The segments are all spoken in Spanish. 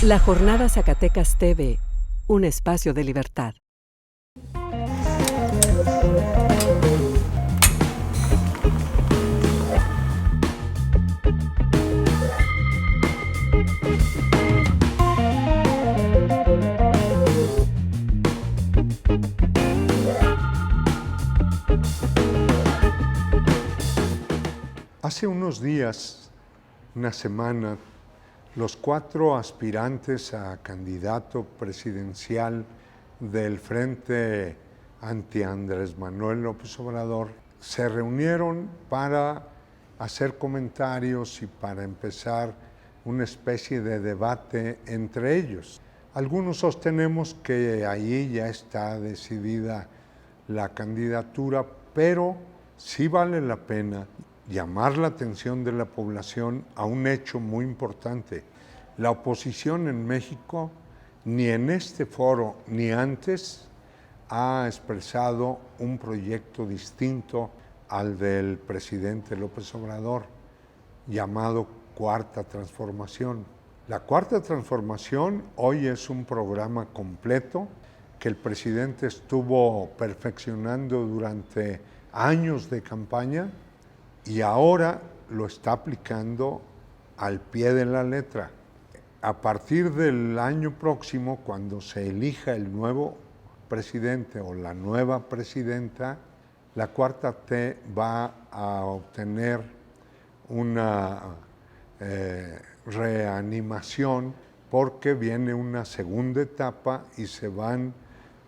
La Jornada Zacatecas TV, un espacio de libertad. Hace unos días, una semana, los 4 aspirantes a candidato presidencial del Frente Anti-Andrés Manuel López Obrador se reunieron para hacer comentarios y para empezar una especie de debate entre ellos. Algunos sostenemos que ahí ya está decidida la candidatura, pero sí vale la pena llamar la atención de la población a un hecho muy importante. La oposición en México, ni en este foro ni antes, ha expresado un proyecto distinto al del presidente López Obrador, llamado Cuarta Transformación. La Cuarta Transformación hoy es un programa completo que el presidente estuvo perfeccionando durante años de campaña y ahora lo está aplicando al pie de la letra. A partir del año próximo, cuando se elija el nuevo presidente o la nueva presidenta, la Cuarta T va a obtener una reanimación porque viene una segunda etapa y se van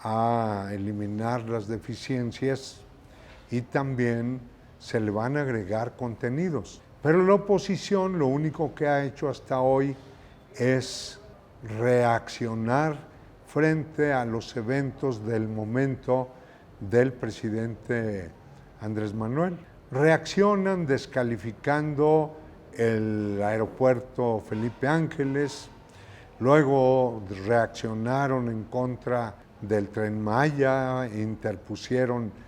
a eliminar las deficiencias y también se le van a agregar contenidos. Pero la oposición lo único que ha hecho hasta hoy es reaccionar frente a los eventos del momento del presidente Andrés Manuel. Reaccionan descalificando el aeropuerto Felipe Ángeles, luego reaccionaron en contra del Tren Maya, interpusieron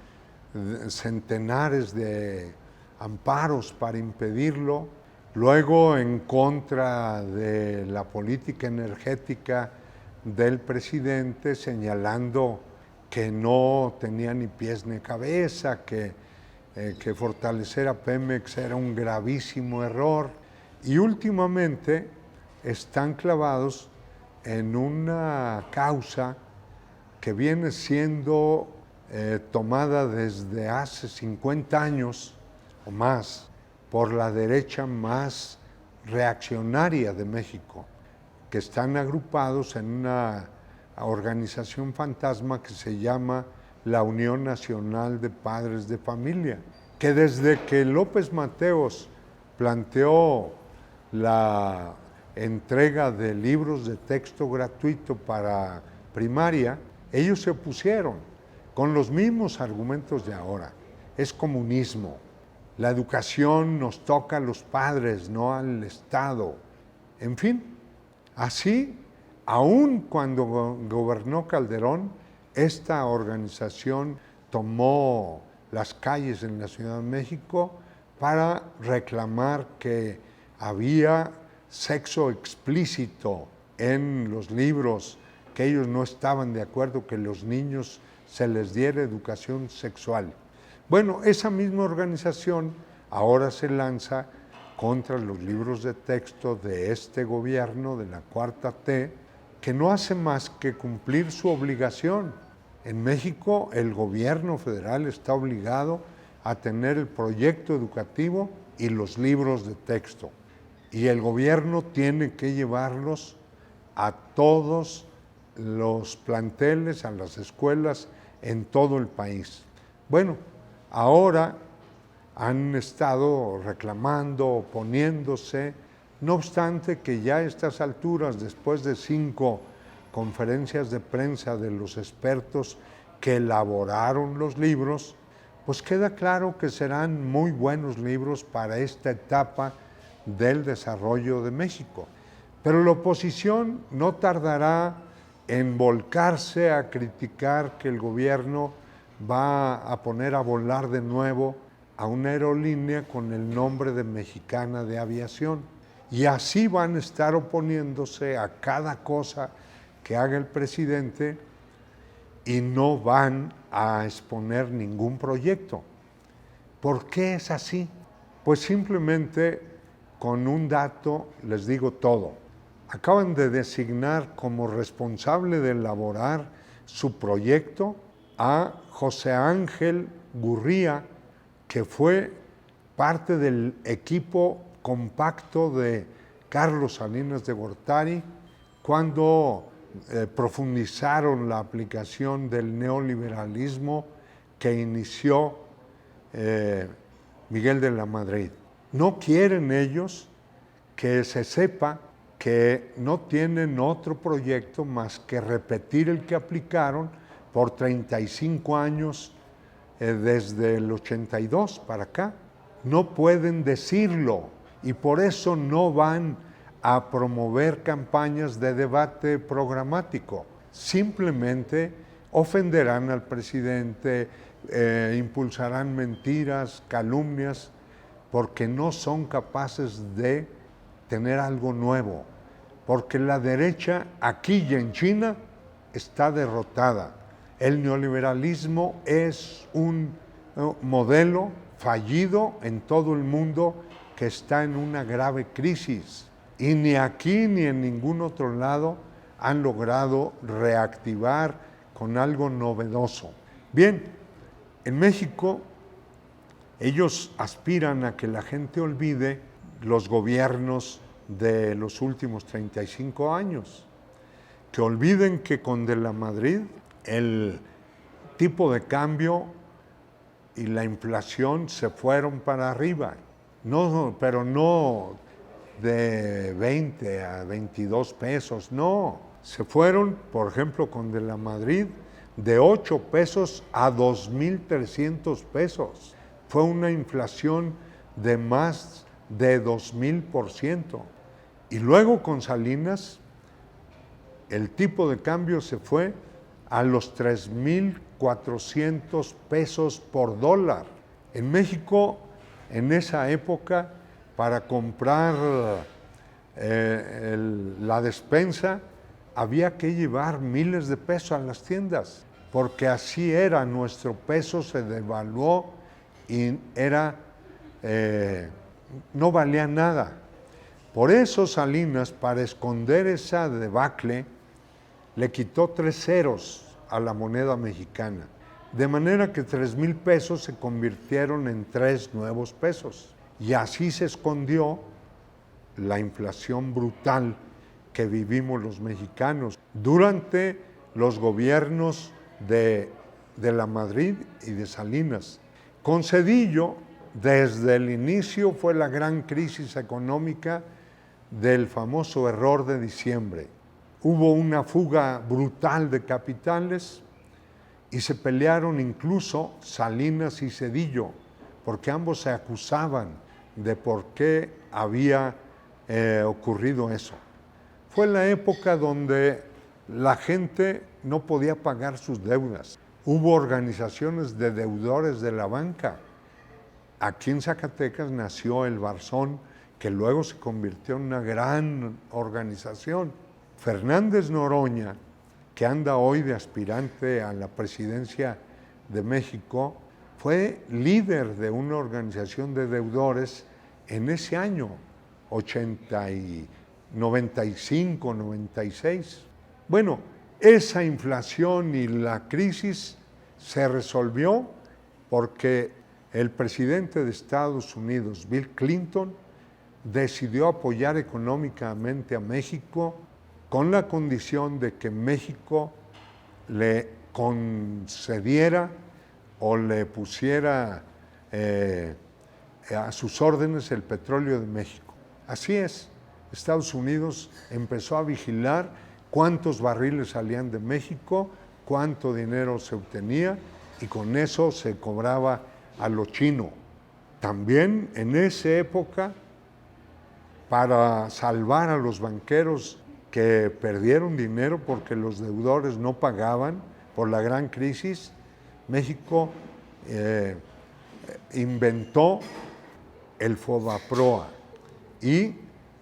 centenares de amparos para impedirlo, luego en contra de la política energética del presidente, señalando que no tenía ni pies ni cabeza, que fortalecer a Pemex era un gravísimo error, y últimamente están clavados en una causa que viene siendo tomada desde hace 50 años o más por la derecha más reaccionaria de México, que están agrupados en una organización fantasma que se llama la Unión Nacional de Padres de Familia, que desde que López Mateos planteó la entrega de libros de texto gratuito para primaria, ellos se opusieron con los mismos argumentos de ahora. Es comunismo. La educación nos toca a los padres, no al Estado. En fin, así, aun cuando gobernó Calderón, esta organización tomó las calles en la Ciudad de México para reclamar que había sexo explícito en los libros, que ellos no estaban de acuerdo que los niños se les diera educación sexual. Bueno, esa misma organización ahora se lanza contra los libros de texto de este gobierno, de la Cuarta T, que no hace más que cumplir su obligación. En México, el gobierno federal está obligado a tener el proyecto educativo y los libros de texto. Y el gobierno tiene que llevarlos a todos los planteles, a las escuelas en todo el país. Bueno, ahora han estado reclamando, oponiéndose, no obstante que ya a estas alturas, después de 5 conferencias de prensa de los expertos que elaboraron los libros, pues queda claro que serán muy buenos libros para esta etapa del desarrollo de México. Pero la oposición no tardará en volcarse a criticar que el gobierno va a poner a volar de nuevo a una aerolínea con el nombre de Mexicana de Aviación. Y así van a estar oponiéndose a cada cosa que haga el presidente y no van a exponer ningún proyecto. ¿Por qué es así? Pues simplemente con un dato les digo todo. Acaban de designar como responsable de elaborar su proyecto a José Ángel Gurría, que fue parte del equipo compacto de Carlos Salinas de Gortari cuando profundizaron la aplicación del neoliberalismo que inició Miguel de la Madrid. No quieren ellos que se sepa que no tienen otro proyecto más que repetir el que aplicaron por 35 años desde el 82 para acá. No pueden decirlo y por eso no van a promover campañas de debate programático. Simplemente ofenderán al presidente, impulsarán mentiras, calumnias, porque no son capaces de tener algo nuevo. Porque la derecha aquí y en China está derrotada. El neoliberalismo es un modelo fallido en todo el mundo que está en una grave crisis. Y ni aquí ni en ningún otro lado han logrado reactivar con algo novedoso. Bien, en México ellos aspiran a que la gente olvide los gobiernos de los últimos 35 años, que olviden que con De la Madrid el tipo de cambio y la inflación se fueron para arriba, pero no de 20 a 22 pesos, no, se fueron, por ejemplo, con De la Madrid, de 8 pesos a 2,300 pesos. Fue una inflación de más de 2,000%. Y luego con Salinas, el tipo de cambio se fue a los 3,400 pesos por dólar. En México, en esa época, para comprar la despensa, había que llevar miles de pesos a las tiendas, porque así era, nuestro peso se devaluó y no valía nada. Por eso Salinas, para esconder esa debacle, le quitó 3 ceros a la moneda mexicana, de manera que 3,000 pesos se convirtieron en 3 nuevos pesos. Y así se escondió la inflación brutal que vivimos los mexicanos durante los gobiernos de la Madrid y de Salinas. Con Zedillo, desde el inicio fue la gran crisis económica del famoso error de diciembre. Hubo una fuga brutal de capitales y se pelearon incluso Salinas y Zedillo, porque ambos se acusaban de por qué había ocurrido eso. Fue la época donde la gente no podía pagar sus deudas. Hubo organizaciones de deudores de la banca. Aquí en Zacatecas nació el Barzón, que luego se convirtió en una gran organización. Fernández Noroña, que anda hoy de aspirante a la presidencia de México, fue líder de una organización de deudores en ese año, 95, 96. Bueno, esa inflación y la crisis se resolvió porque el presidente de Estados Unidos, Bill Clinton, decidió apoyar económicamente a México con la condición de que México le concediera o le pusiera a sus órdenes el petróleo de México. Así es, Estados Unidos empezó a vigilar cuántos barriles salían de México, cuánto dinero se obtenía y con eso se cobraba a lo chino. También en esa época, para salvar a los banqueros que perdieron dinero porque los deudores no pagaban por la gran crisis, México inventó el FOBAPROA y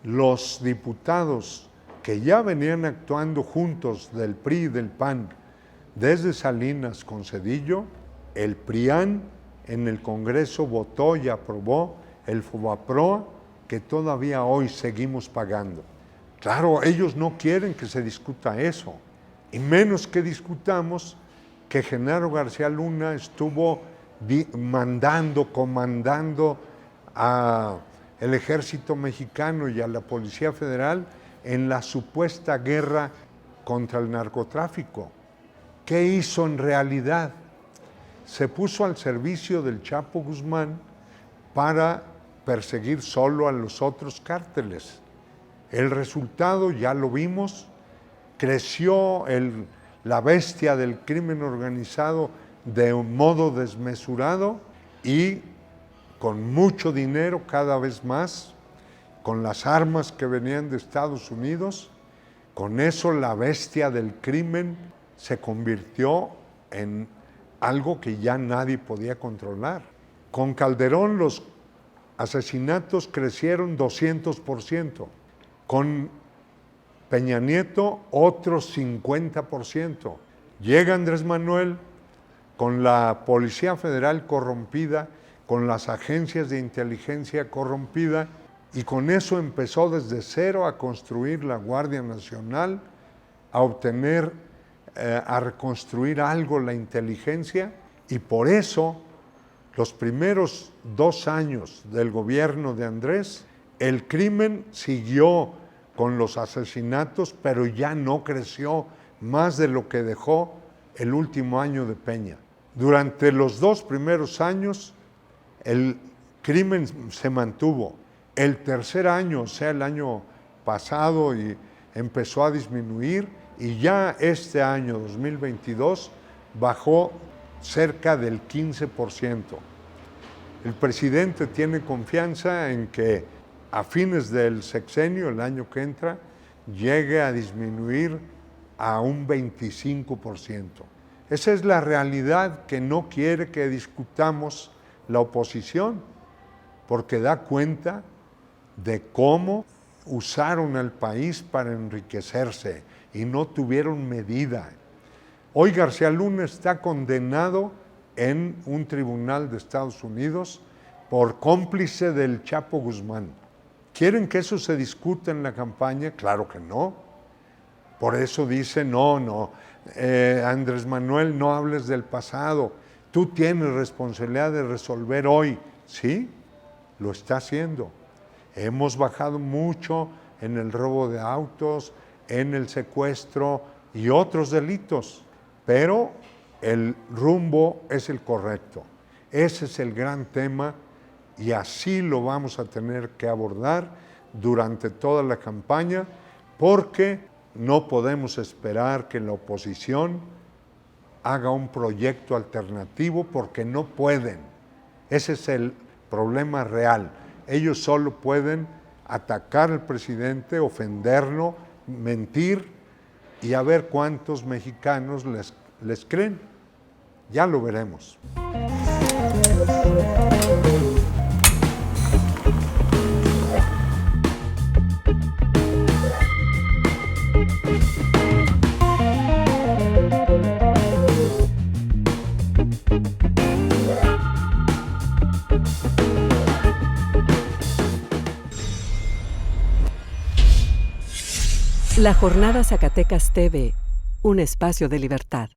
los diputados que ya venían actuando juntos del PRI y del PAN desde Salinas con Zedillo, el PRIAN en el Congreso votó y aprobó el FOBAPROA que todavía hoy seguimos pagando. Claro, ellos no quieren que se discuta eso, y menos que discutamos que Genaro García Luna estuvo comandando al ejército mexicano y a la Policía Federal en la supuesta guerra contra el narcotráfico. ¿Qué hizo en realidad? Se puso al servicio del Chapo Guzmán para perseguir solo a los otros cárteles. El resultado ya lo vimos, creció la bestia del crimen organizado de un modo desmesurado y con mucho dinero cada vez más, con las armas que venían de Estados Unidos. Con eso la bestia del crimen se convirtió en algo que ya nadie podía controlar. Con Calderón los asesinatos crecieron 200%, con Peña Nieto otros 50%. Llega Andrés Manuel con la Policía Federal corrompida, con las agencias de inteligencia corrompida, y con eso empezó desde cero a construir la Guardia Nacional, a reconstruir algo la inteligencia, y por eso los primeros 2 años del gobierno de Andrés, el crimen siguió con los asesinatos, pero ya no creció más de lo que dejó el último año de Peña. Durante los 2 primeros años, el crimen se mantuvo. El tercer año, o sea, el año pasado, empezó a disminuir, y ya este año, 2022, bajó cerca del 15%. El presidente tiene confianza en que a fines del sexenio, el año que entra, llegue a disminuir a un 25%. Esa es la realidad que no quiere que discutamos la oposición, porque da cuenta de cómo usaron al país para enriquecerse y no tuvieron medida. Hoy García Luna está condenado en un tribunal de Estados Unidos por cómplice del Chapo Guzmán. ¿Quieren que eso se discute en la campaña? Claro que no. Por eso dice, no, Andrés Manuel, no hables del pasado. Tú tienes responsabilidad de resolver hoy. Sí, lo está haciendo. Hemos bajado mucho en el robo de autos, en el secuestro y otros delitos, pero el rumbo es el correcto. Ese es el gran tema, y así lo vamos a tener que abordar durante toda la campaña, porque no podemos esperar que la oposición haga un proyecto alternativo, porque no pueden. Ese es el problema real. Ellos solo pueden atacar al presidente, ofenderlo, mentir, y a ver cuántos mexicanos les creen. Ya lo veremos. La Jornada Zacatecas TV, un espacio de libertad.